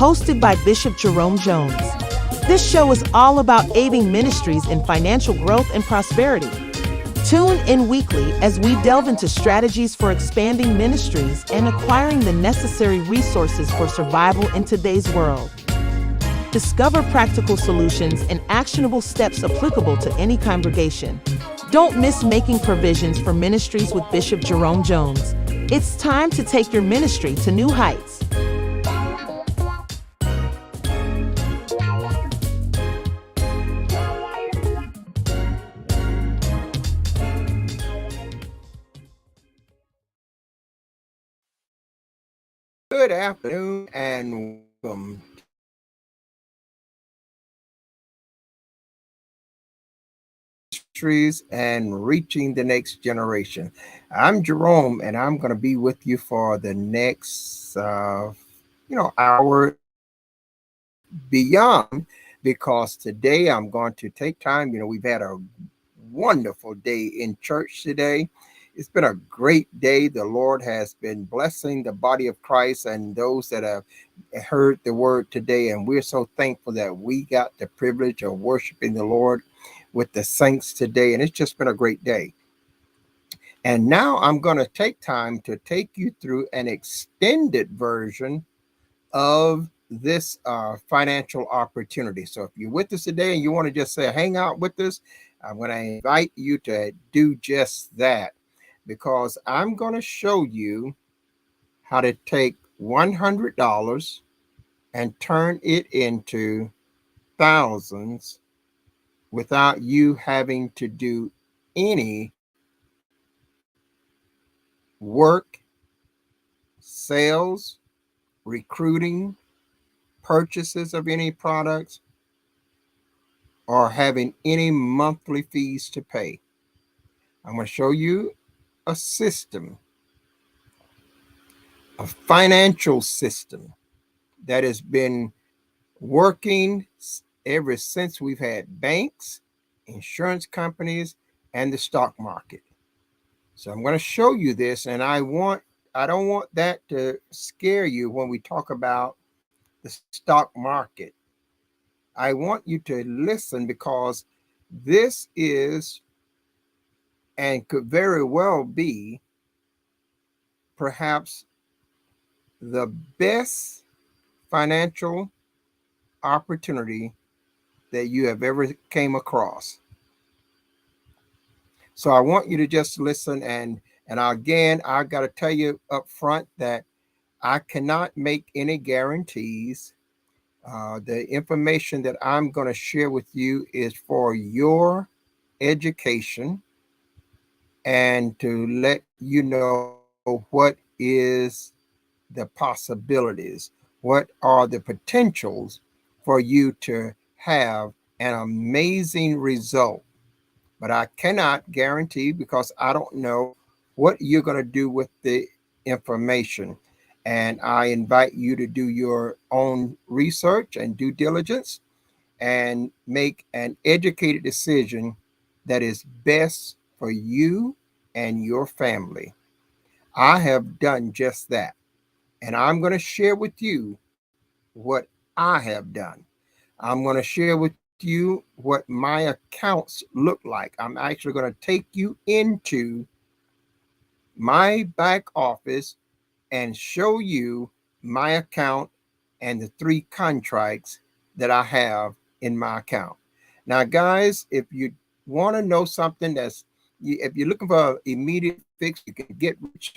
hosted by Bishop Jerome Jones. This show is all about aiding ministries in financial growth and prosperity. Tune in weekly as we delve into strategies for expanding ministries and acquiring the necessary resources for survival in today's world. Discover practical solutions and actionable steps applicable to any congregation. Don't miss Making Provisions for Ministries with Bishop Jerome Jones. It's time to take your ministry to new heights. Good afternoon and welcome to Ministries and Reaching the Next Generation. I'm Jerome, and I'm going to be with you for the next, hour beyond, because today I'm going to take time. We've had a wonderful day in church today. It's been a great day. The Lord has been blessing the body of Christ and those that have heard the word today. And we're so thankful that we got the privilege of worshiping the Lord with the saints today. And it's just been a great day. And now I'm going to take time to take you through an extended version of this financial opportunity. So if you're with us today and you want to just say, hang out with us, I'm going to invite you to do just that, because I'm going to show you how to take $100 and turn it into thousands without you having to do any work, sales, recruiting, purchases of any products, or having any monthly fees to pay. I'm going to show you a system, a financial system that has been working ever since we've had banks, insurance companies, and the stock market. So I'm going to show you this, and I don't want that to scare you when we talk about the stock market. I want you to listen, because this is and could very well be perhaps the best financial opportunity that you have ever came across. So I want you to just listen, and again, I got to tell you up front that I cannot make any guarantees. The information that I'm going to share with you is for your education and to let you know what is the possibilities, what are the potentials for you to have an amazing result. But I cannot guarantee, because I don't know what you're going to do with the information. And I invite you to do your own research and due diligence and make an educated decision that is best for you and your family. I have done just that. And I'm going to share with you what I have done. I'm going to share with you what my accounts look like. I'm actually going to take you into my back office and show you my account and the 3 contracts that I have in my account. Now, guys, if you want to know something if you're looking for an immediate fix, you can get rich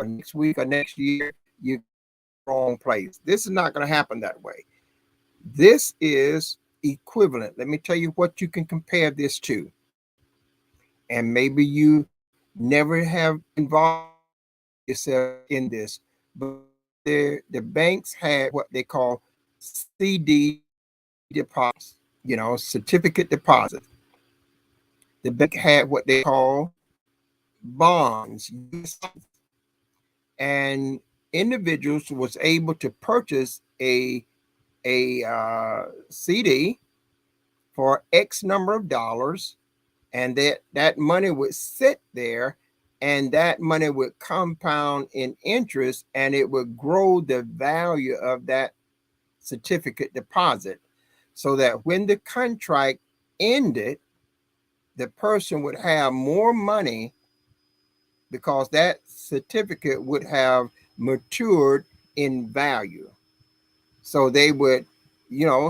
next week or next year, you're in the wrong place. This is not going to happen that way. This is equivalent. Let me tell you what you can compare this to. And maybe you never have involved yourself in this, but the banks had what they call CD deposits, certificate deposit. The bank had what they call bonds, and individuals was able to purchase a CD for X number of dollars, and that money would sit there, and that money would compound in interest, and it would grow the value of that certificate deposit, so that when the contract ended, the person would have more money because that certificate would have matured in value. So they would,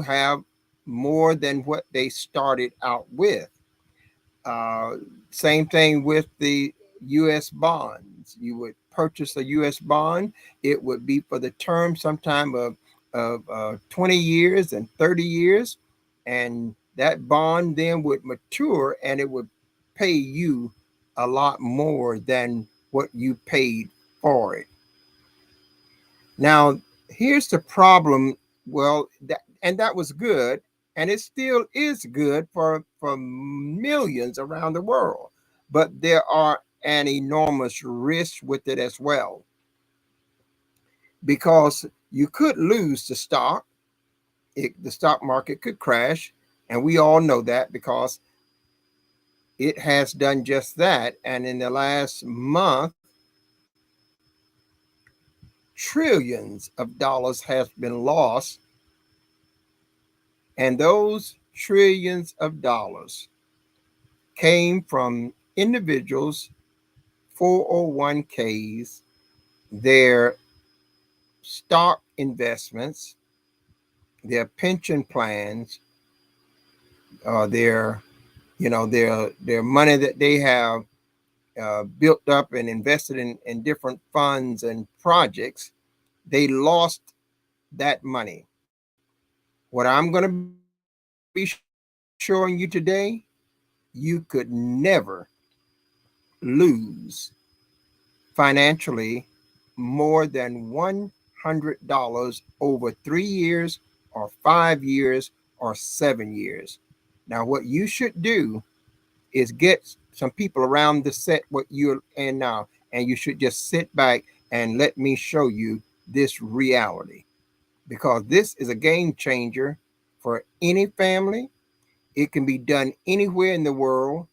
have more than what they started out with. Uh, Same thing with the U.S. bonds. You would purchase a U.S. bond. It would be for the term sometime of 20 years and 30 years. And that bond then would mature and it would pay you a lot more than what you paid for it. Now, here's the problem. Well, that was good, and it still is good for millions around the world. But there are an enormous risk with it as well, because you could lose the stock. The stock market could crash, and we all know that because it has done just that. And in the last month, trillions of dollars has been lost. And those trillions of dollars came from individuals' 401ks, their stock investments, their pension plans, their their money that they have built up and invested in different funds and projects. They lost that money. What I'm going to be showing you today, you could never lose financially more than $100 over 3 years or 5 years or 7 years. Now, what you should do is get some people around the set what you're in now, and you should just sit back and let me show you this reality, because this is a game changer for any family. It can be done anywhere in the world.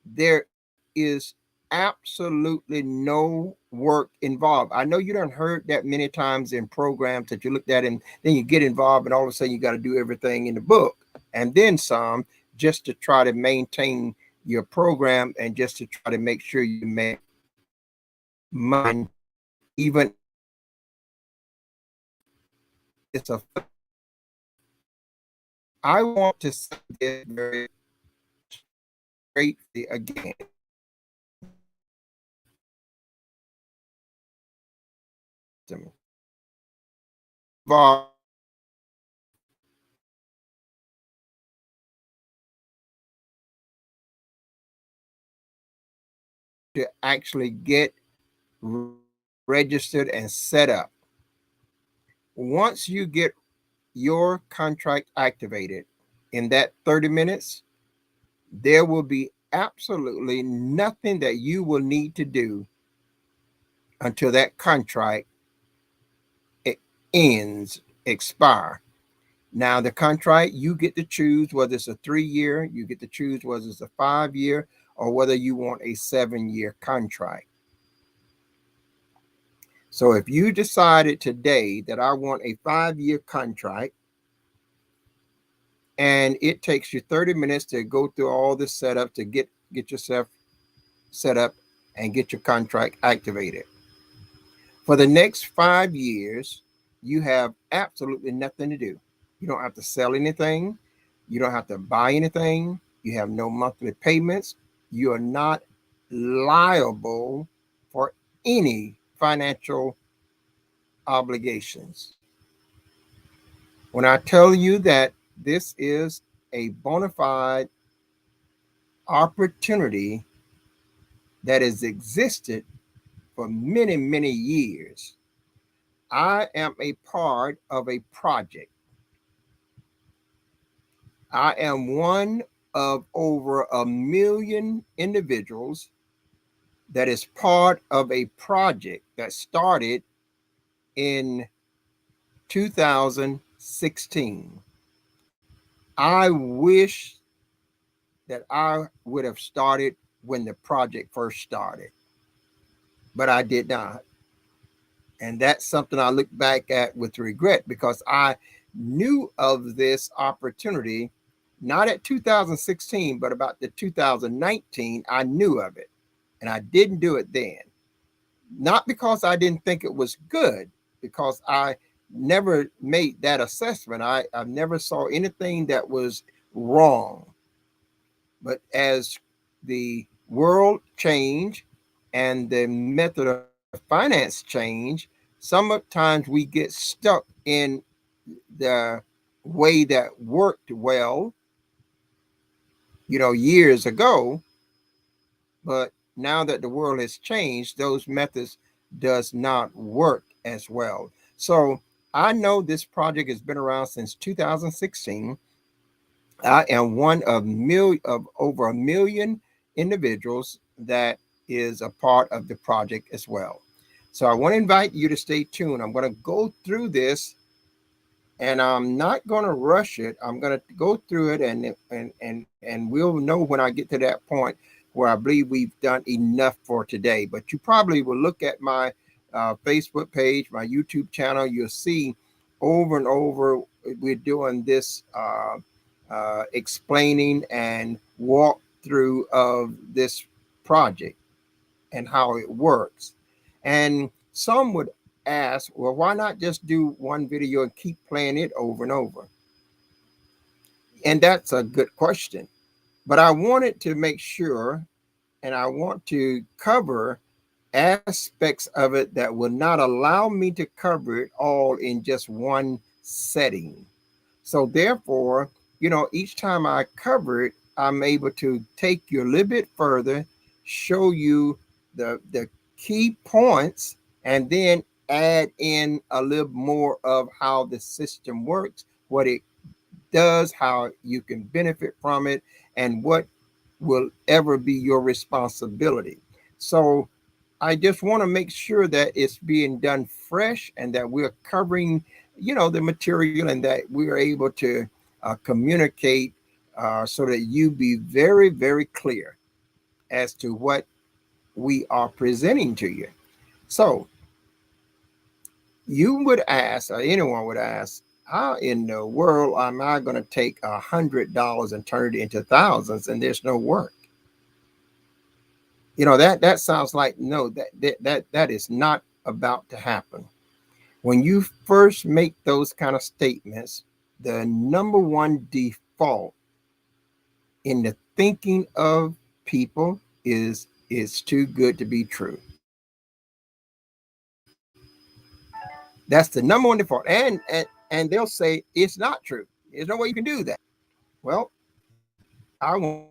There is absolutely no work involved. I know you don't heard that many times in programs that you looked at, and then you get involved, and all of a sudden you got to do everything in the book and then some, just to try to maintain your program and just to try to make sure you make money, even it's a. I want to say this very straightly again. To actually get registered and set up. Once you get your contract activated in that 30 minutes, there will be absolutely nothing that you will need to do until that contract ends, expire. Now, the contract, you get to choose whether it's a 3 year, you get to choose whether it's a 5 year, or whether you want a 7 year contract. So if you decided today that I want a 5 year contract, and it takes you 30 minutes to go through all the setup to get yourself set up and get your contract activated. For the next 5 years, you have absolutely nothing to do. You don't have to sell anything. You don't have to buy anything. You have no monthly payments. You are not liable for any financial obligations. When I tell you that this is a bona fide opportunity that has existed for many, many years, I am a part of a project. I am one of over 1 million individuals that is part of a project that started in 2016. I wish that I would have started when the project first started, but I did not. And that's something I look back at with regret because I knew of this opportunity not at 2016, but about the 2019, I knew of it and I didn't do it then. Not because I didn't think it was good, because I never made that assessment. I never saw anything that was wrong. But as the world changed and the method of finance changed, sometimes we get stuck in the way that worked well, years ago. But now that the world has changed, those methods does not work as well. So I know this project has been around since 2016. I am one of over a million individuals that is a part of the project as well. So I want to invite you to stay tuned. I'm going to go through this and I'm not going to rush it. I'm going to go through it and we'll know when I get to that point where I believe we've done enough for today. But you probably will look at my Facebook page, my YouTube channel. You'll see over and over we're doing this explaining and walkthrough of this project and how it works. And some would ask, well, why not just do one video and keep playing it over and over? And that's a good question. But I wanted to make sure and I want to cover aspects of it that will not allow me to cover it all in just one setting. So therefore, each time I cover it, I'm able to take you a little bit further, show you the key points, and then add in a little more of how the system works, what it does, how you can benefit from it, and what will ever be your responsibility. So I just want to make sure that it's being done fresh and that we're covering, the material and that we're able to communicate so that you be very, very clear as to what we are presenting to you. So you would ask, or anyone would ask, how in the world am I going to take $100 and turn it into thousands and there's no work? That sounds like no, that is not about to happen. When you first make those kind of statements, the number one default in the thinking of people is it's too good to be true. That's the number one default. And they'll say it's not true. There's no way you can do that. Well, I want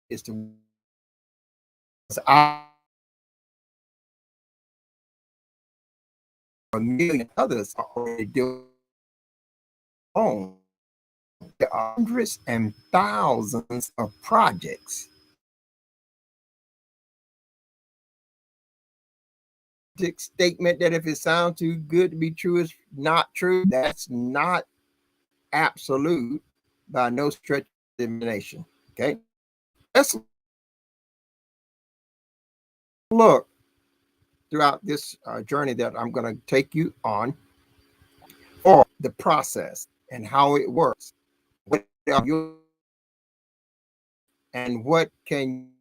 is to I a million others are already doing on. There are hundreds and thousands of projects. Statement that if it sounds too good to be true is not true. That's not absolute by no stretch of the imagination. Okay, let's look throughout this journey that I'm going to take you on for the process and how it works. What are your and what can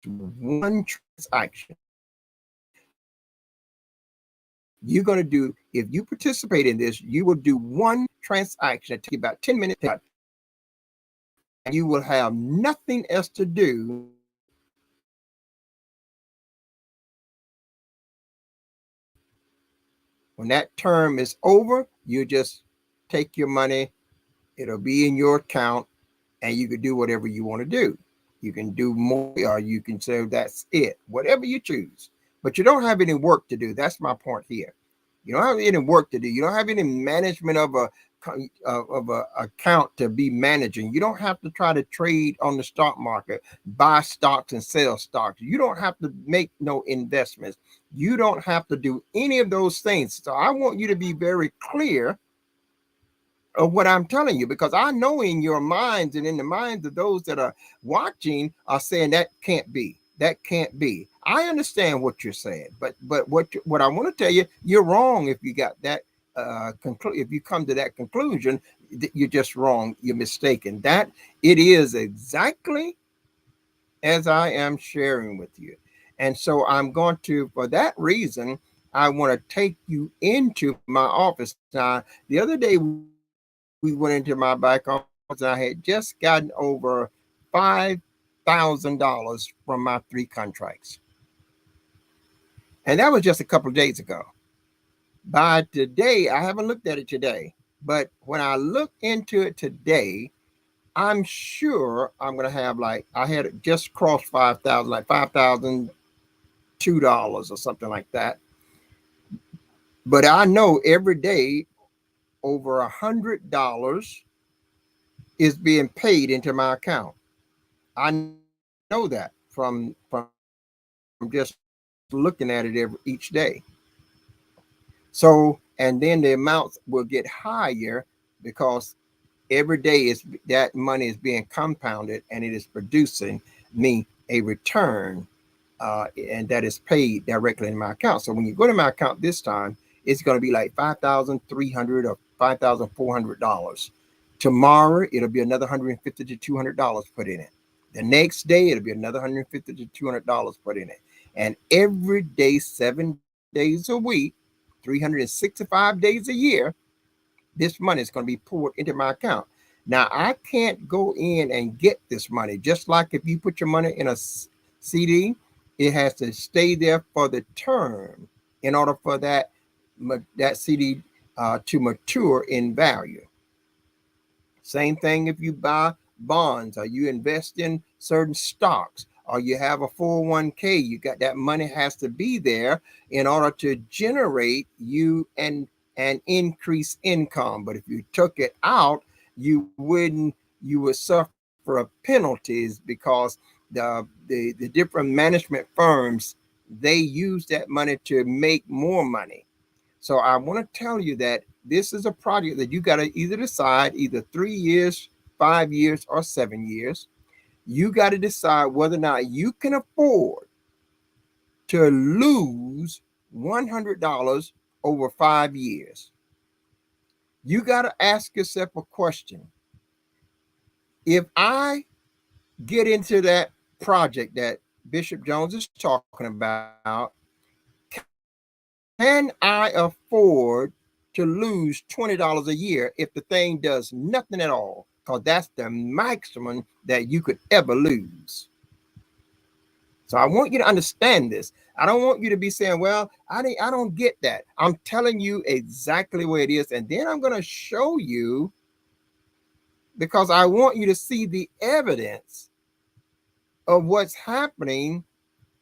one transaction you're going to do if you participate in this? You will do one transaction that take about 10 minutes, and you will have nothing else to do. When that term is over, you just take your money, it'll be in your account, and you can do whatever you want to do. You can do more, or you can say that's it, whatever you choose. But you don't have any work to do. That's my point here. You don't have any work to do. You don't have any management of a account to be managing. You don't have to try to trade on the stock market, buy stocks and sell stocks. You don't have to make no investments. You don't have to do any of those things. So I want you to be very clear of what I'm telling you, because I know in your minds and in the minds of those that are watching are saying that can't be. That can't be. I understand what you're saying, but what I want to tell you, you're wrong if you got that if you come to that conclusion, you're just wrong. You're mistaken. That it is exactly as I am sharing with you. And so I'm going to, for that reason, I want to take you into my office. Now, the other day we went into my back office and I had just gotten over $5,000 from my 3 contracts. And that was just a couple of days ago. By today, I haven't looked at it today, but when I look into it today, I'm sure I'm going to have, like, I had just crossed 5,000, like $5,002 or something like that. But I know every day over $100 is being paid into my account. I know that from just looking at it each day. So, and then the amounts will get higher because every day is that money is being compounded and it is producing me a return, and that is paid directly in my account. So when you go to my account this time, it's going to be like 5,300 or $5,400. Tomorrow it'll be another $150 to $200 put in it. The next day it'll be another $150 to $200 put in it, and every day, 7 days a week, 365 days a year, this money is going to be poured into my account. Now, I can't go in and get this money. Just like if you put your money in a CD, it has to stay there for the term in order for that CD to mature in value. Same thing if you buy bonds or you invest in certain stocks or you have a 401k, you got that money has to be there in order to generate you and increase income. But if you took it out, you would suffer penalties because the different management firms, they use that money to make more money. So I want to tell you that this is a project that you got to either decide either 3 years, 5 years, or 7 years. You got to decide whether or not you can afford to lose $100 over 5 years. You got to ask yourself a question. If I get into that project that Bishop Jones is talking about, can I afford to lose $20 a year if the thing does nothing at all? Because that's the maximum that you could ever lose. So I want you to understand this. I don't want you to be saying, well, I don't get that. I'm telling you exactly where it is. And then I'm going to show you, because I want you to see the evidence of what's happening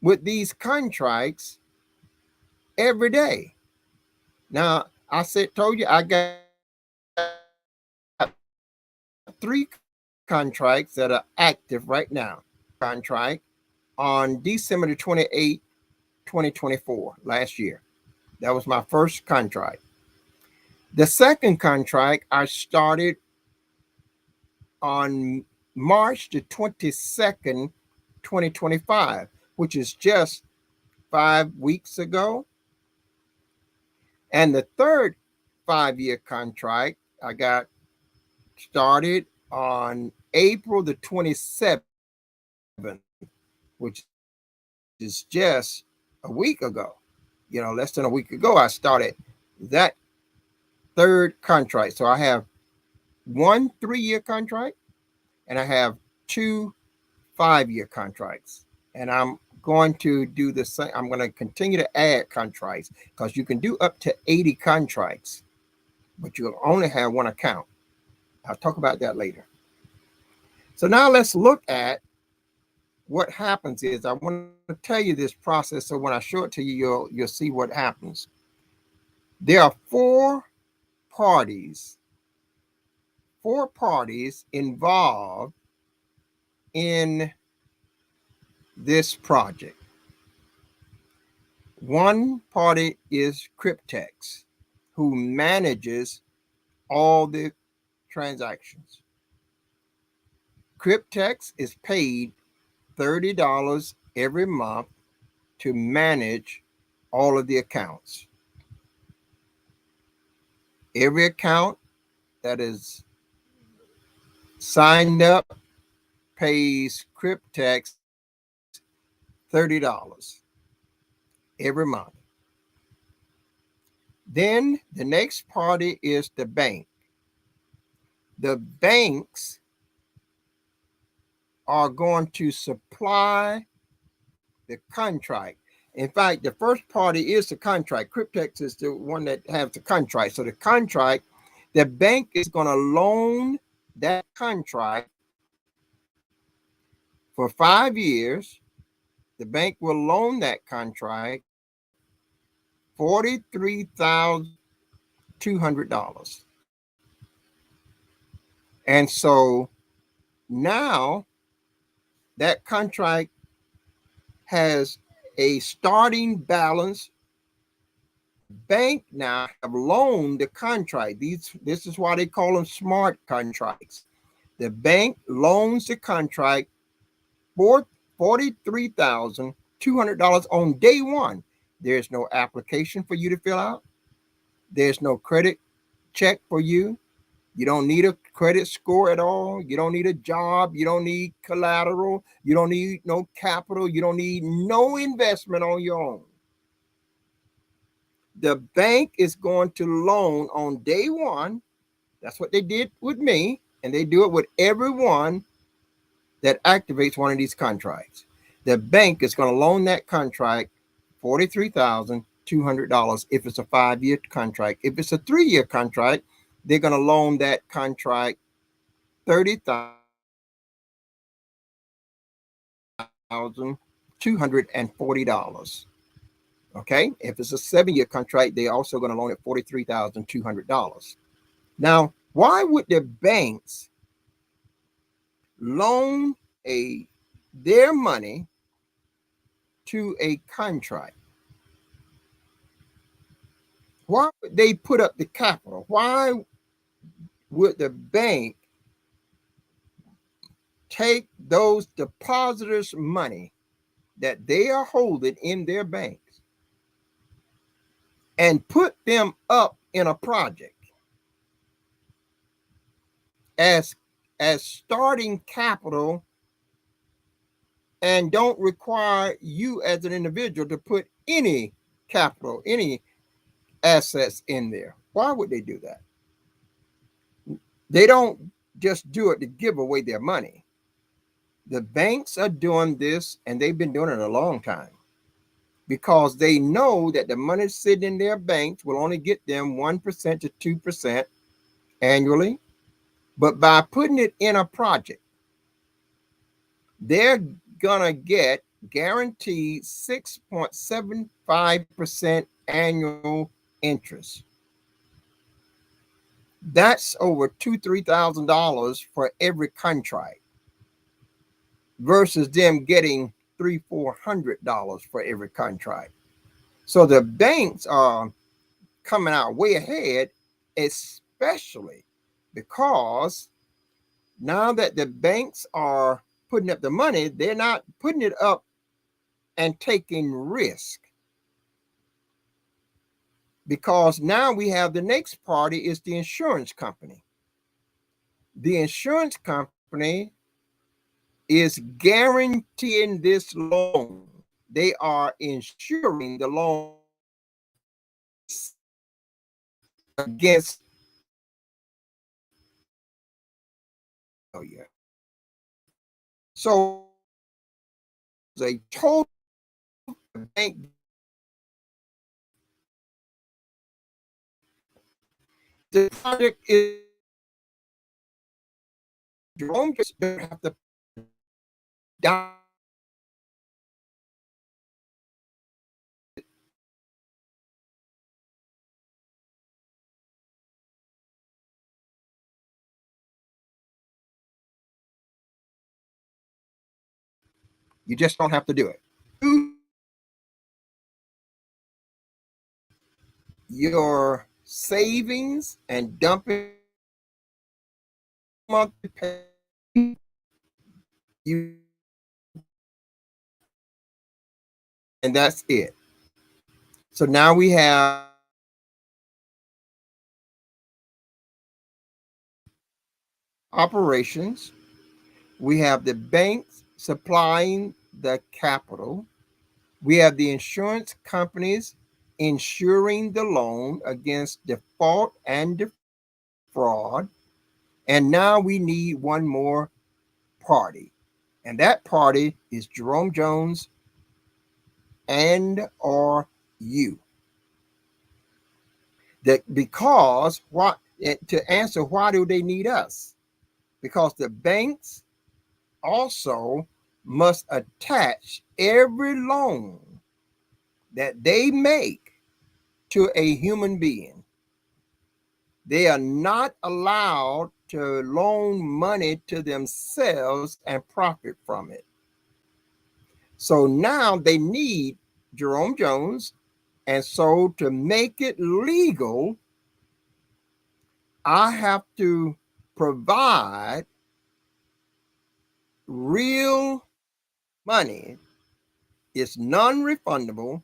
with these contracts every day. Now, told you I got 3 contracts that are active right now. Contract on December the 28th, 2024, last year. That was my first contract. The second contract I started on March the 22nd, 2025, which is just 5 weeks ago. And the third 5-year contract I got started on April the 27th, which is just a week ago. Less than a week ago, I started that third contract. So I have 1 3-year contract and I have 2 5-year contracts. And I'm going to do the same. I'm going to continue to add contracts because you can do up to 80 contracts, but you'll only have one account. I'll talk about that later. So now let's look at what happens. Is I want to tell you this process so when I show it to you, you'll see what happens. There are parties, four parties involved in this project. One party is Cryptex, who manages all the transactions. Cryptex is paid $30 every month to manage all of the accounts. Every account that is signed up pays Cryptex $30 every month. Then the next party is the bank. The banks are going to supply the contract. In fact, the first party is the contract. Cryptex is the one that has the contract. So the contract, the bank is going to loan that contract for 5 years. The bank will loan that contract $43,200. And so now that contract has a starting balance. Bank now have loaned the contract. This is why they call them smart contracts. The bank loans the contract for $43,200 on day one. There's no application for you to fill out. There's no credit check for you. You don't need a credit score at all. You don't need a job. You don't need collateral. You don't need no capital. You don't need no investment on your own. The bank is going to loan on day one. That's what they did with me, and they do it with everyone that activates one of these contracts. The bank is going to loan that contract $43,200 if it's a 5-year contract. If it's a 3-year contract, they're going to loan that contract $30,240. Okay, if it's a 7-year contract, they're also going to loan it $43,200. Now, why would the banks loan their money to a contract? Why would they put up the capital? Why would the bank take those depositors' money that they are holding in their banks and put them up in a project as starting capital and don't require you as an individual to put any capital, any assets in there? Why would they do that? They don't just do it to give away their money. The banks are doing this, and they've been doing it a long time, because they know that the money sitting in their banks will only get them 1% to 2% annually. But by putting it in a project, they're going to get guaranteed 6.75% annual interest. That's over $2,000-$3,000 for every contract, versus them getting $300-$400 for every contract. So the banks are coming out way ahead, especially because now that the banks are putting up the money, they're not putting it up and taking risk. Because now we have the next party is the insurance company. The insurance company is guaranteeing this loan. They are insuring the loan against failure. So a total bank, the project is Jerome just don't have to down. You just don't have to do it. Your savings and dump it monthly pay, you, and that's it. So now we have operations. We have the banks supplying the capital. We have the insurance companies insuring the loan against default and fraud. And now we need one more party. And that party is Jerome Jones and or you. That because what to answer why do they need us? Because the banks also must attach every loan that they make to a human being. They are not allowed to loan money to themselves and profit from it. So now they need Jerome Jones. And so to make it legal, I have to provide real money. It's non-refundable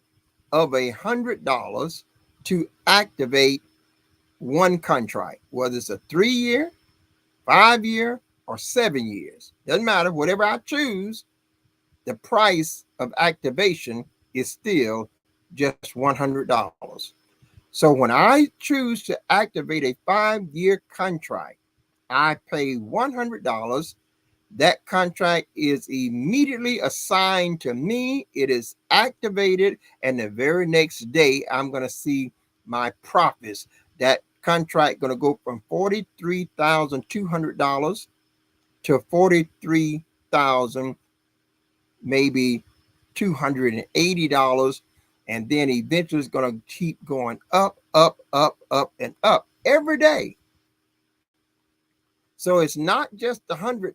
of $100 to activate one contract, whether it's a 3-year, 5-year, or 7 years. Doesn't matter. Whatever I choose, the price of activation is still just $100. So when I choose to activate a 5-year contract, I pay $100. That contract is immediately assigned to me. It is activated, and the very next day, I'm going to see my profits. That contract going to go from $43,200 to 43,000, maybe $280, and then eventually it's going to keep going up, up, up, up, and up every day. So it's not just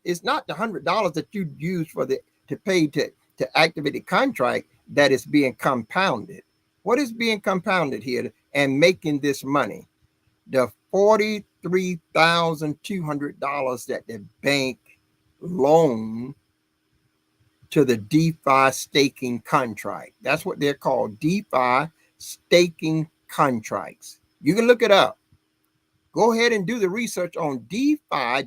it's not the $100 that you use for the to pay to activate the contract that is being compounded. What is being compounded here and making this money? The $43,200 that the bank loan to the DeFi staking contract. That's what they're called, DeFi staking contracts. You can look it up. Go ahead and do the research on DeFi,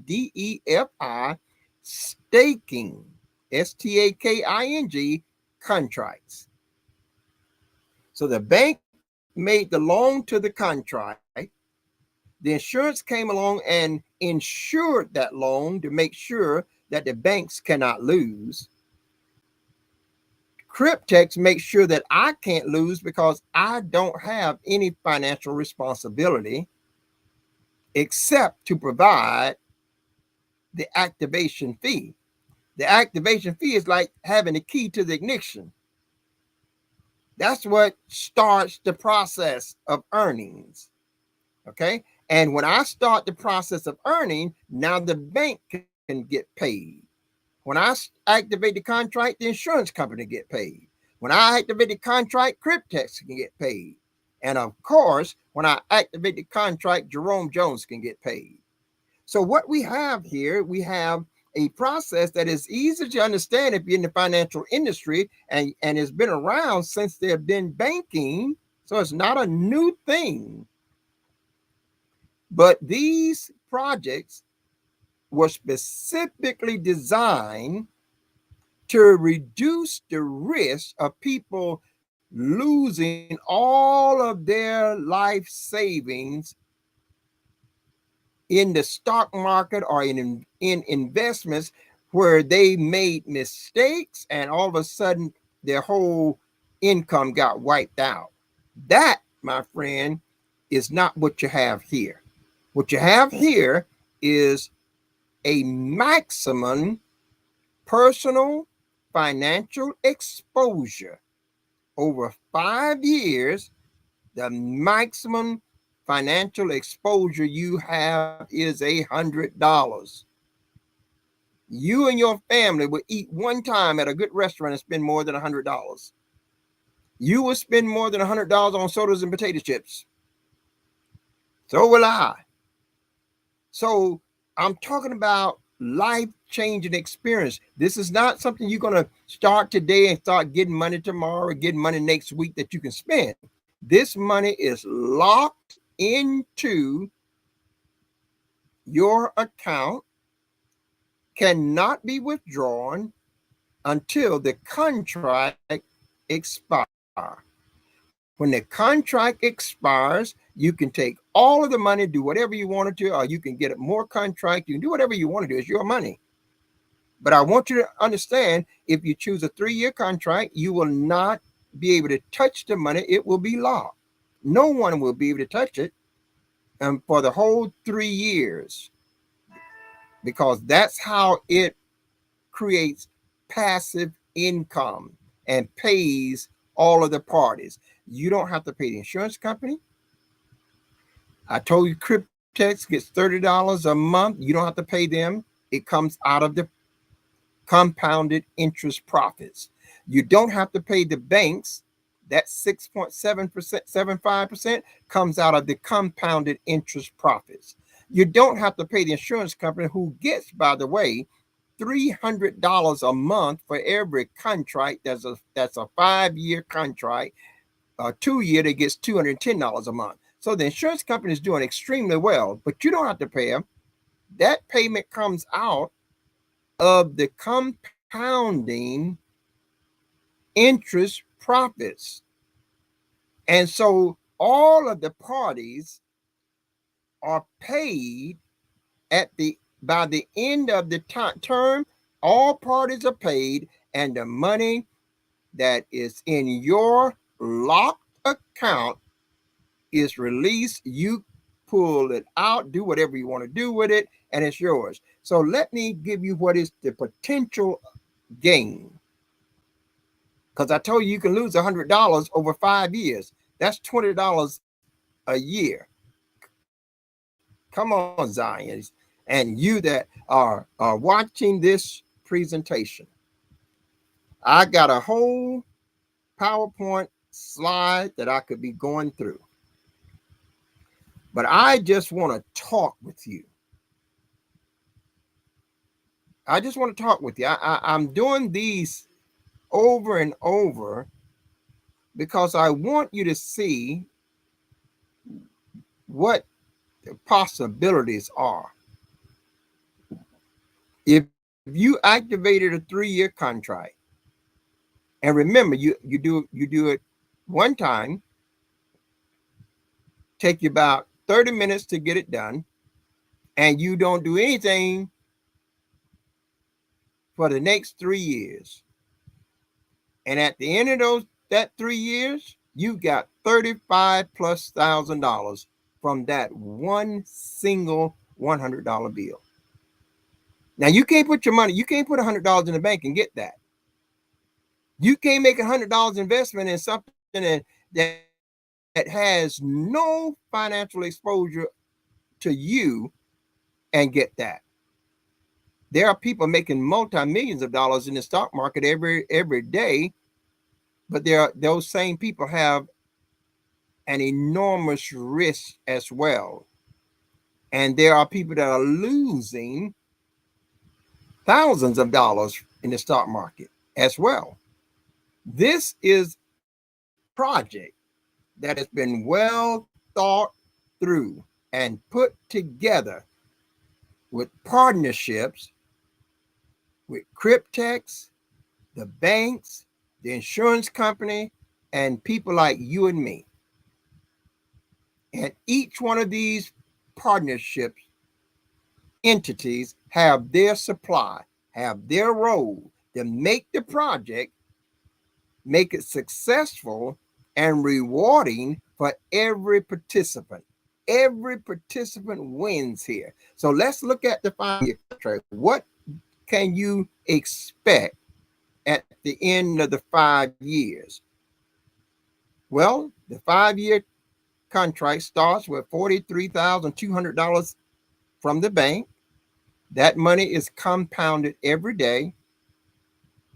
DEFI, staking, STAKING contracts. So the bank made the loan to the contract. The insurance came along and insured that loan to make sure that the banks cannot lose. Cryptex makes sure that I can't lose because I don't have any financial responsibility except to provide the activation fee. The activation fee is like having the key to the ignition. That's what starts the process of earnings. Okay. And when I start the process of earning, now the bank can get paid. When I activate the contract, the insurance company get paid. When I activate the contract, Cryptex can get paid. And of course, when I activate the contract, Jerome Jones can get paid. So what we have here, we have a process that is easy to understand if you're in the financial industry and has been around since there have been banking. So it's not a new thing. But these projects were specifically designed to reduce the risk of people losing all of their life savings in the stock market or in investments where they made mistakes and all of a sudden their whole income got wiped out. That, my friend, is not what you have here. What you have here is a maximum personal financial exposure over 5 years. The maximum financial exposure you have is $100. You and your family will eat one time at a good restaurant and spend more than $100. You will spend more than $100 on sodas and potato chips. So will I. So I'm talking about life-changing experience. This is not something you're going to start today and start getting money tomorrow or getting money next week that you can spend. This money is locked into your account, cannot be withdrawn until the contract expires. When the contract expires, you can take all of the money, do whatever you want to, or you can get more contract. You can do whatever you want to do. It's your money. But I want you to understand, if you choose a 3-year contract, you will not be able to touch the money. It will be locked. No one will be able to touch it for the whole 3 years, because that's how it creates passive income and pays all of the parties. You don't have to pay the insurance company. I told you Cryptex gets $30 a month. You don't have to pay them. It comes out of the compounded interest profits. You don't have to pay the banks. That 6.7%, 75% comes out of the compounded interest profits. You don't have to pay the insurance company, who gets, by the way, $300 a month for every contract. That's a 5-year contract. A 2-year that gets $210 a month. So the insurance company is doing extremely well, but you don't have to pay them. That payment comes out of the compounding interest profits. And so all of the parties are paid by the end of the term. All parties are paid, and the money that is in your locked account is released. You pull it out, do whatever you want to do with it, and it's yours. So let me give you what is the potential gain. Because I told you can lose $100 over 5 years. That's $20 a year. Come on, Zions, and you that are watching this presentation. I got a whole PowerPoint slide that I could be going through. But I just want to talk with you. I just want to talk with you. I'm doing these over and over because I want you to see what the possibilities are. If you activated a 3-year contract, and remember, you do it one time, take you about 30 minutes to get it done, and you don't do anything for the next 3 years. And at the end of that 3 years, you got $35,000+ from that one single $100 bill. Now you can't put $100 in the bank and get that. You can't make $100 investment in something that has no financial exposure to you and get that. There are people making multi-millions of dollars in the stock market every day, but those same people have an enormous risk as well. And there are people that are losing thousands of dollars in the stock market as well. This is a project that has been well thought through and put together with partnerships with Cryptex, the banks, the insurance company, and people like you and me. And each one of these partnerships entities have their supply, have their role to make the project, make it successful and rewarding for every participant. Every participant wins here. So let's look at the 5-year contract. What can you expect at the end of the 5 years? Well, the 5-year contract starts with $43,200 from the bank. That money is compounded every day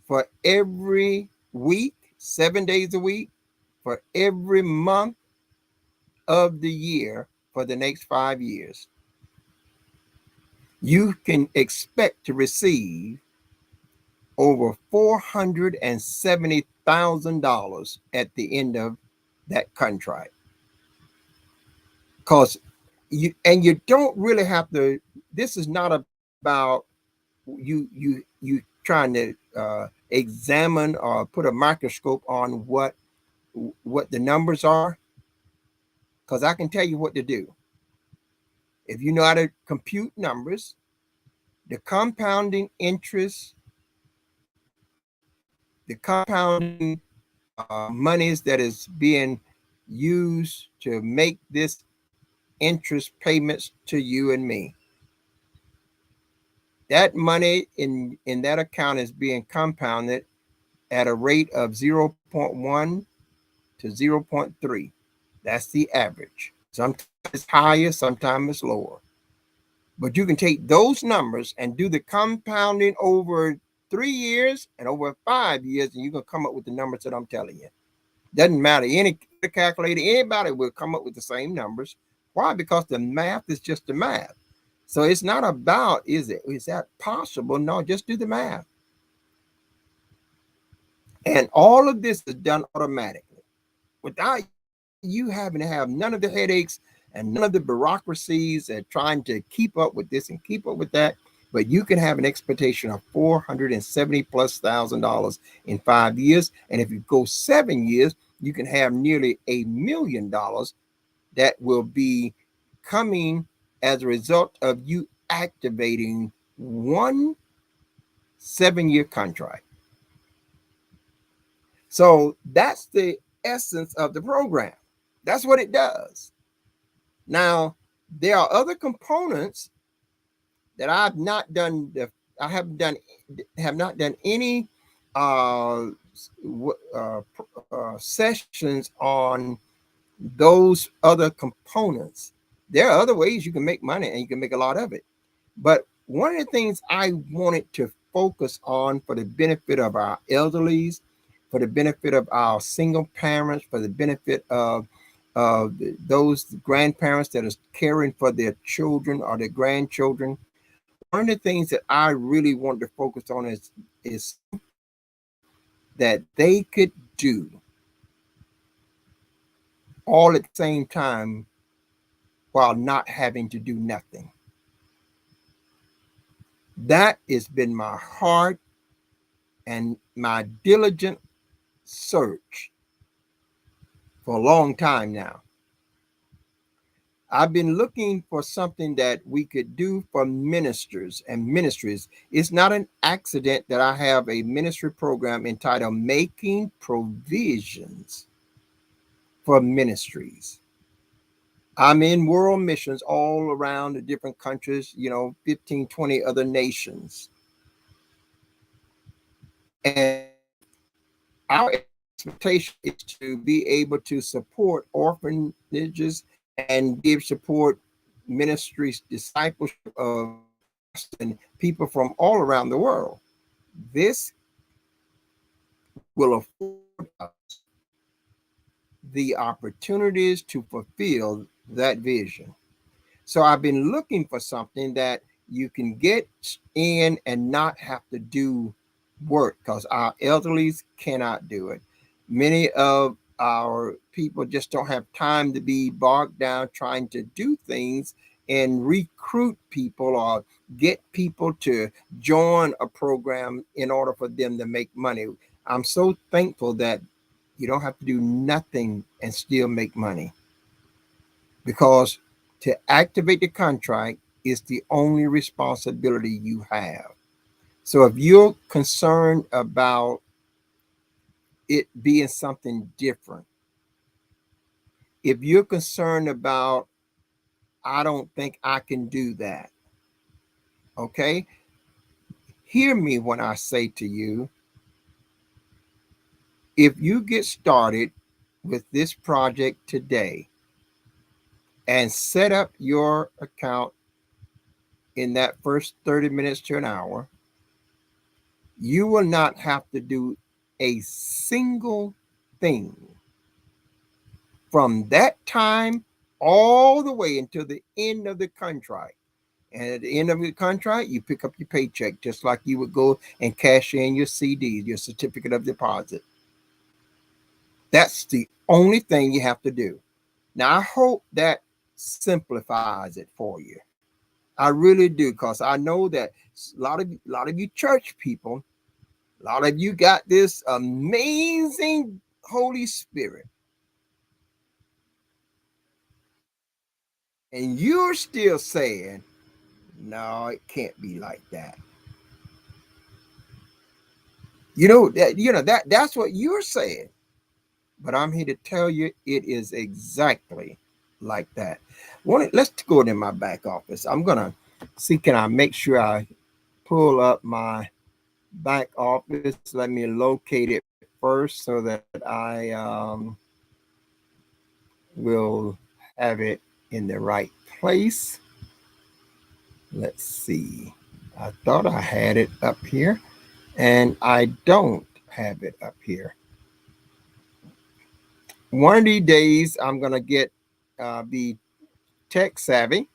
for every week, 7 days a week, for every month of the year for the next 5 years. you can expect to receive over $470,000 at the end of that contract. Because you don't really have to. This is not about you trying to examine or put a microscope on what the numbers are. Because I can tell you what to do. If you know how to compute numbers, the compounding interest, the compounding monies that is being used to make this interest payments to you and me, that money in that account is being compounded at a rate of 0.1 to 0.3. That's the average. Sometimes it's higher, sometimes it's lower. But you can take those numbers and do the compounding over 3 years and over 5 years, and you're going to come up with the numbers that I'm telling you. Doesn't matter. Any calculator, anybody will come up with the same numbers. Why? Because the math is just the math. So it's not about, is that possible? No, just do the math. And all of this is done automatically without you having to have none of the headaches and none of the bureaucracies and trying to keep up with this and keep up with that. But you can have an expectation of 470 plus $1,000 in 5 years. And if you go 7 years, you can have nearly $1 million that will be coming as a result of you activating one 7 year contract. So that's the essence of the program. That's what it does. Now, there are other components that I've not done. I have not done any uh, sessions on those other components. There are other ways you can make money and you can make a lot of it. But one of the things I wanted to focus on for the benefit of our elderlies, for the benefit of our single parents, for the benefit of those grandparents that are caring for their children or their grandchildren. One of the things that I really want to focus on is that they could do all at the same time while not having to do nothing. That has been my heart and my diligent search for a long time now. I've been looking for something that we could do for ministers and ministries. It's not an accident that I have a ministry program entitled Making Provisions for Ministries. I'm in world missions all around the different countries, 15, 20 other nations. And our expectation is to be able to support orphanages and give support ministries, discipleship of and people from all around the world. This will afford us the opportunities to fulfill that vision. So I've been looking for something that you can get in and not have to do work because our elderlies cannot do it. Many of our people just don't have time to be bogged down trying to do things and recruit people or get people to join a program in order for them to make money. I'm so thankful that you don't have to do nothing and still make money because to activate the contract is the only responsibility you have. So if you're concerned about it being something different, if you're concerned about, I don't think I can do that, okay? Hear me when I say to you, if you get started with this project today and set up your account in that first 30 minutes to an hour, you will not have to do a single thing from that time all the way until the end of the contract. And at the end of your contract, you pick up your paycheck, just like you would go and cash in your CD, your certificate of deposit. That's the only thing you have to do. Now, I hope that simplifies it for you. I really do, because I know that a lot of you church people, a lot of you got this amazing Holy Spirit, and you're still saying, "No, it can't be like that." That's what you're saying. But I'm here to tell you it is exactly like that. Let's go to my back office. I'm gonna see, can I make sure I pull up my back office? Let me locate it first so that I will have it in the right place. Let's see. I thought I had it up here, and I don't have it up here. One of these days, I'm gonna be tech savvy,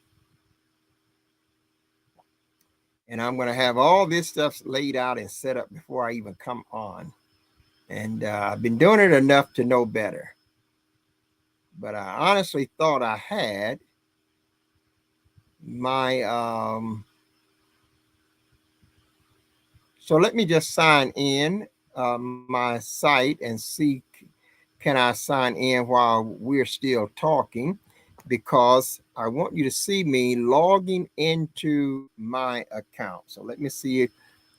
and I'm gonna have all this stuff laid out and set up before I even come on. And I've been doing it enough to know better. But I honestly thought I had my so let me just sign in my site and see, can I sign in while we're still talking, because I want you to see me logging into my account. So let me see it.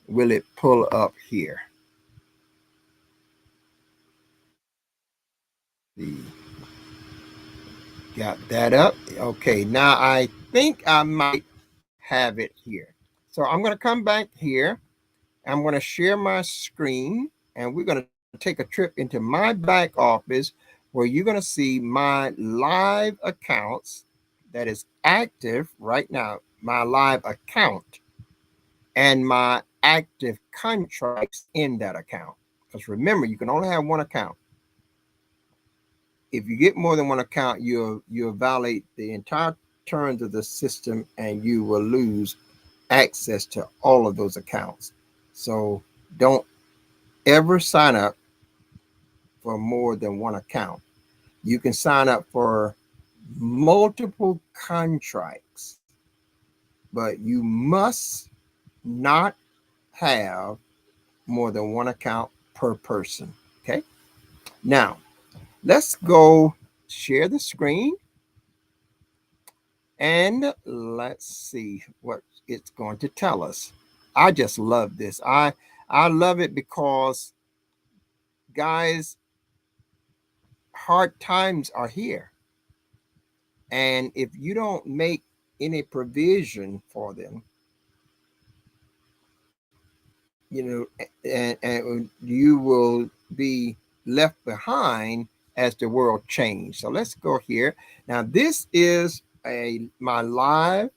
Will it pull up here? See, got that up. Okay, now I think I might have it here. So I'm going to come back here. I'm going to share my screen, and we're going to take a trip into my back office, where you're going to see my live accounts that is active right now, my live account, and my active contracts in that account. Because remember, you can only have one account. If you get more than one account, you'll violate the entire terms of the system, and you will lose access to all of those accounts. So don't ever sign up for more than one account. You can sign up for multiple contracts, but you must not have more than one account per person. Okay. Now, let's go share the screen, and let's see what it's going to tell us. I just love this. I love it because, guys, hard times are here. And if you don't make any provision for them, and you will be left behind as the world changes. So let's go here. Now, this is my live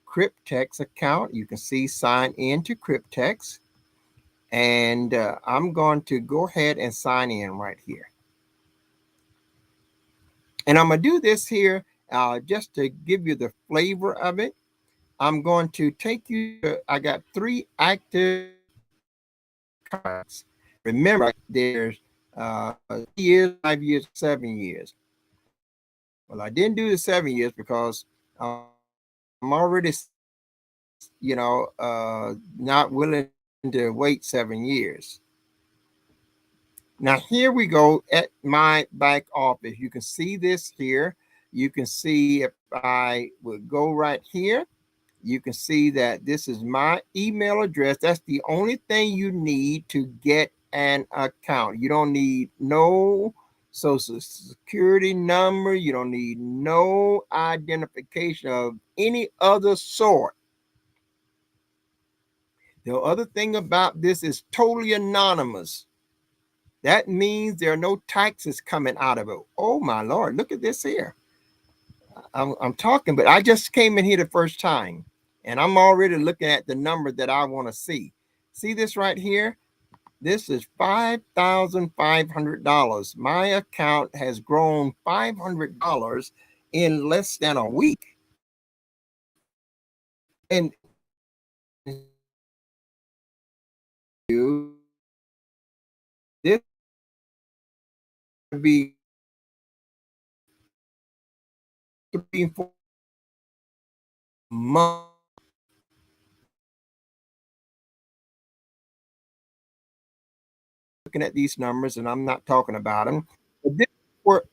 Cryptex account. You can see sign in to Cryptex. And I'm going to go ahead and sign in right here. And I'm going to do this here just to give you the flavor of it. I'm going to take you to, I got 3 active contracts. Remember, there's years, 5 years, 7 years. Well, I didn't do the 7 years because I'm already, not willing to wait 7 years. Now, here we go at my back office. You can see this here. You can see, if I would go right here, you can see that this is my email address. That's the only thing you need to get an account. You don't need no social security number. You don't need no identification of any other sort. The other thing about this is totally anonymous. That means there are no taxes coming out of it. Oh my Lord, look at this here. I'm talking, but I just came in here the first time, and I'm already looking at the number that I want to see. See this right here? This is $5,500. My account has grown $500 in less than a week. and you this would be 3 4 months looking at these numbers, and I'm not talking about them. But this were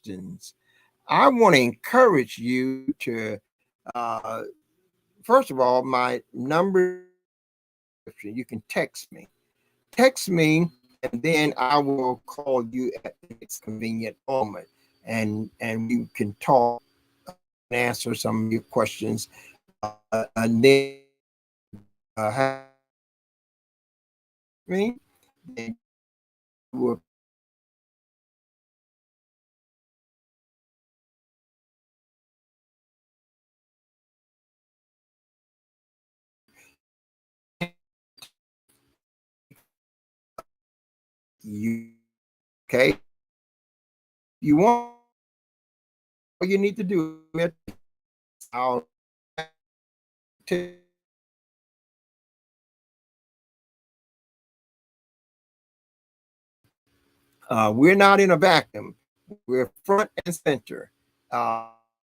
questions. I want to encourage you to, uh, first of all, my number, you can text me. Text me, and then I will call you at the next convenient moment, and we can talk and answer some of your questions. And then have me, then we'll you okay. You want all you need to do it. I'll t- we're not in a vacuum. We're front and center.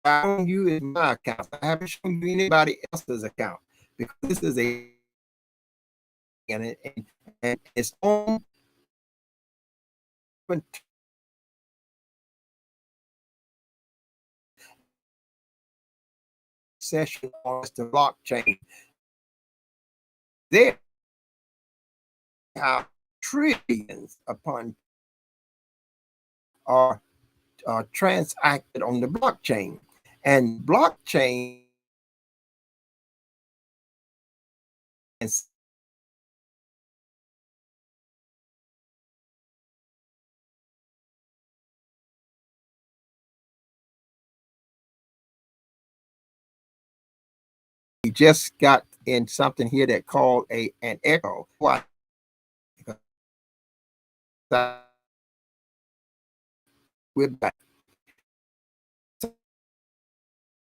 Showing you is my account. I haven't shown you anybody else's account because this is a and it's on session on the blockchain. There are trillions upon are transacted on the blockchain, and blockchain is we just got in something here that called a an echo. Why? Because we're back.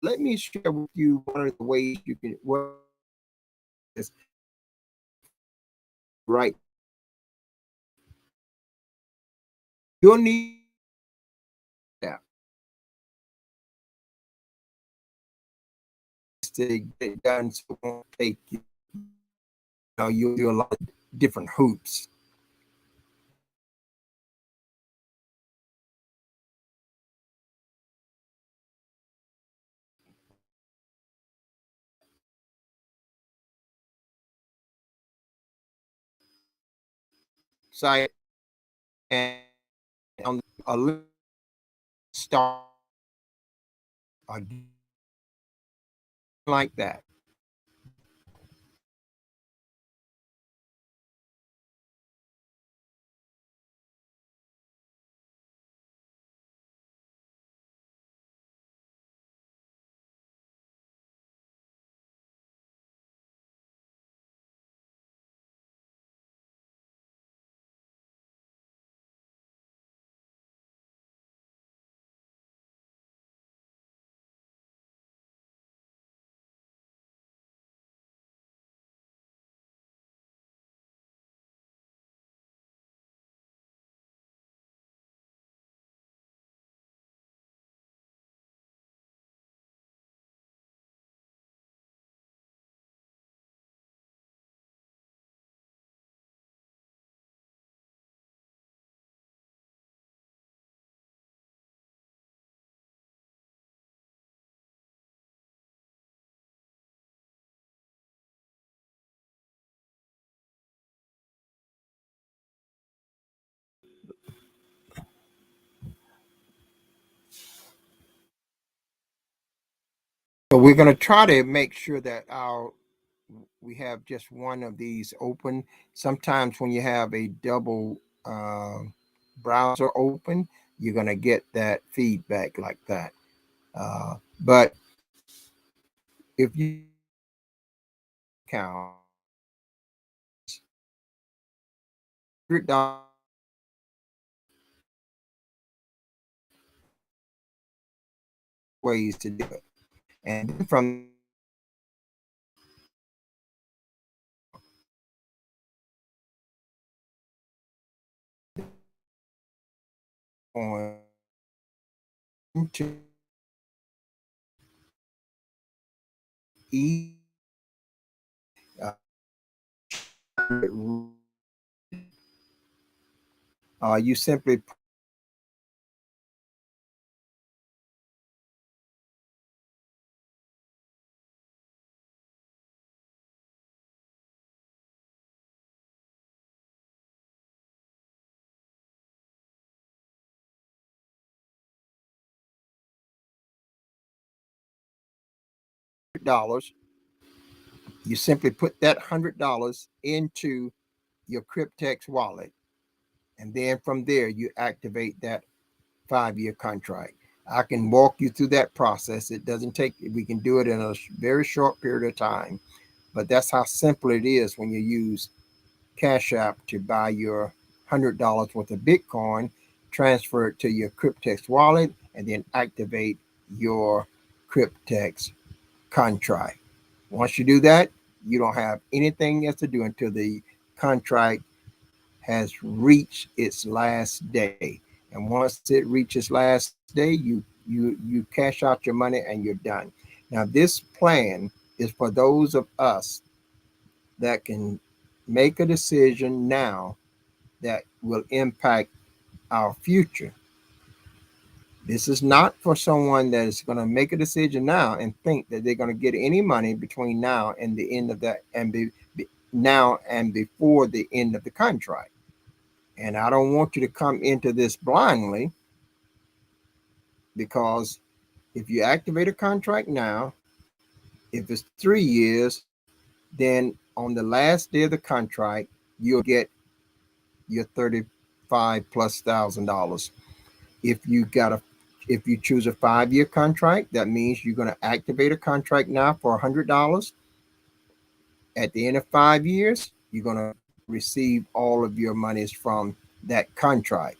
Let me share with you one of the ways you can work this right. You'll need that to get it done, so it won't take you. You'll do a lot of different hoops. Site and on a start like that. So we're going to try to make sure that our we have just one of these open. Sometimes when you have a double browser open, you're going to get that feedback like that. But if you count ways to do it, and from on to E, uh, you simply you simply put that $100 into your Cryptex wallet. And then from there, you activate that 5-year contract. I can walk you through that process. It doesn't take, we can do it in a very short period of time. But that's how simple it is when you use Cash App to buy your $100 worth of Bitcoin, transfer it to your Cryptex wallet, and then activate your Cryptex contract. Once you do that, you don't have anything else to do until the contract has reached its last day. And once it reaches last day, you cash out your money and you're done. Now, this plan is for those of us that can make a decision now that will impact our future. This is not for someone that is going to make a decision now and think that they're going to get any money between now and the end of that, and now and before the end of the contract. And I don't want you to come into this blindly, because if you activate a contract now, if it's 3 years, then on the last day of the contract, you'll get your 35 plus $1,000. If you got a if you choose a 5-year contract, that means you're going to activate a contract now for $100. At the end of 5 years, you're going to receive all of your monies from that contract,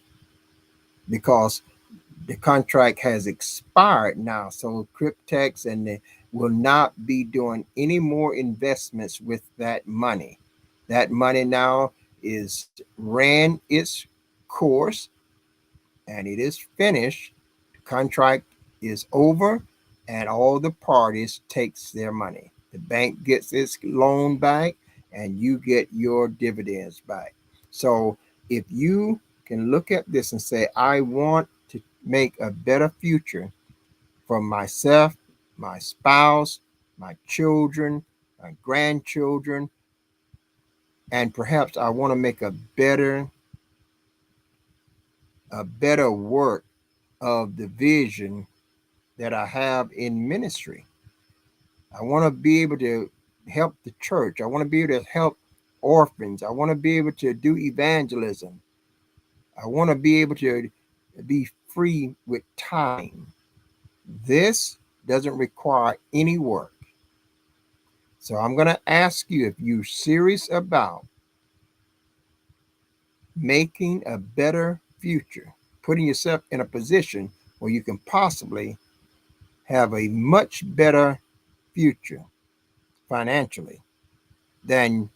because the contract has expired now. So Cryptex will not be doing any more investments with that money. That money now is ran its course and it is finished. The contract is over and all the parties takes their money. The bank gets its loan back and you get your dividends back. So if you can look at this and say, I want to make a better future for myself, my spouse, my children, my grandchildren, and perhaps I want to make a better work of the vision that I have in ministry. I want to be able to help the church. I want to be able to help orphans. I want to be able to do evangelism. I want to be able to be free with time. This doesn't require any work. So I'm going to ask you, if you're serious about making a better future, putting yourself in a position where you can possibly have a much better future financially than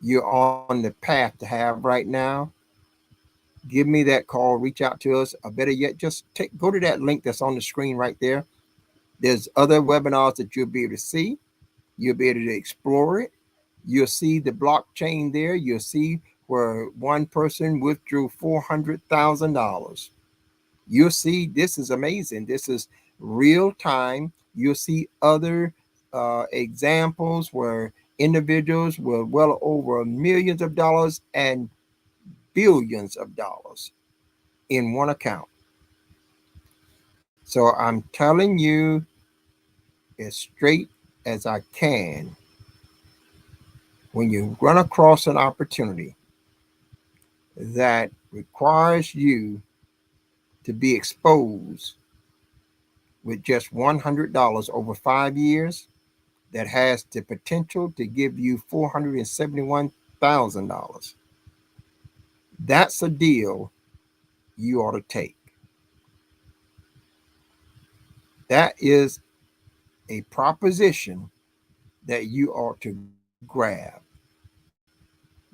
you're on the path to have right now, give me that call, reach out to us, or better yet, just go to that link that's on the screen right there. There's other webinars that you'll be able to see. You'll be able to explore it. You'll see the blockchain there. You'll see where one person withdrew $400,000. You'll see this is amazing. This is real time. You'll see other examples where individuals were well over millions of dollars and billions of dollars in one account. So I'm telling you as straight as I can, when you run across an opportunity that requires you to be exposed with just $100 over 5 years, that has the potential to give you $471,000, that's a deal you ought to take. That is a proposition that you ought to grab.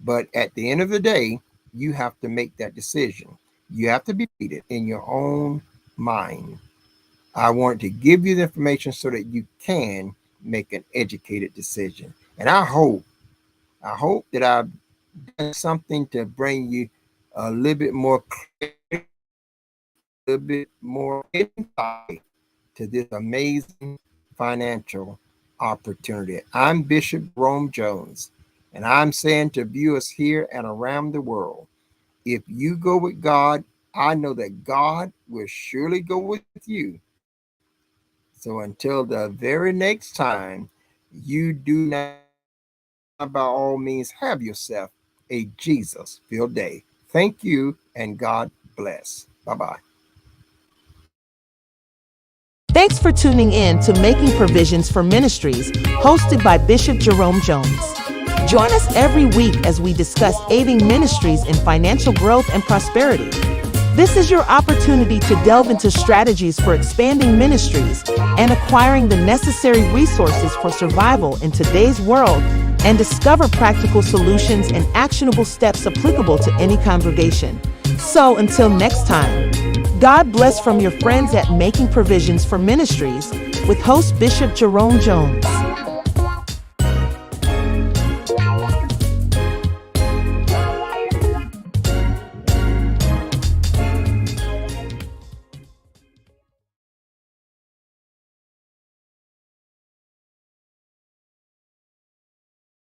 But at the end of the day, you have to make that decision. You have to be it in your own mind. I want to give you the information so that you can make an educated decision. And I hope that I've done something to bring you a little bit more clarity, a little bit more insight to this amazing financial opportunity. I'm Bishop Jerome Jones, and I'm saying to viewers here and around the world, if you go with God, I know that God will surely go with you. So until the very next time, you do not, by all means, have yourself a Jesus filled day. Thank you and God bless. Bye bye. Thanks for tuning in to Making Provisions for Ministries, hosted by Bishop Jerome Jones. Join us every week as we discuss aiding ministries in financial growth and prosperity. This is your opportunity to delve into strategies for expanding ministries and acquiring the necessary resources for survival in today's world, and discover practical solutions and actionable steps applicable to any congregation. So until next time, God bless from your friends at Making Provisions for Ministries with host Bishop Jerome Jones.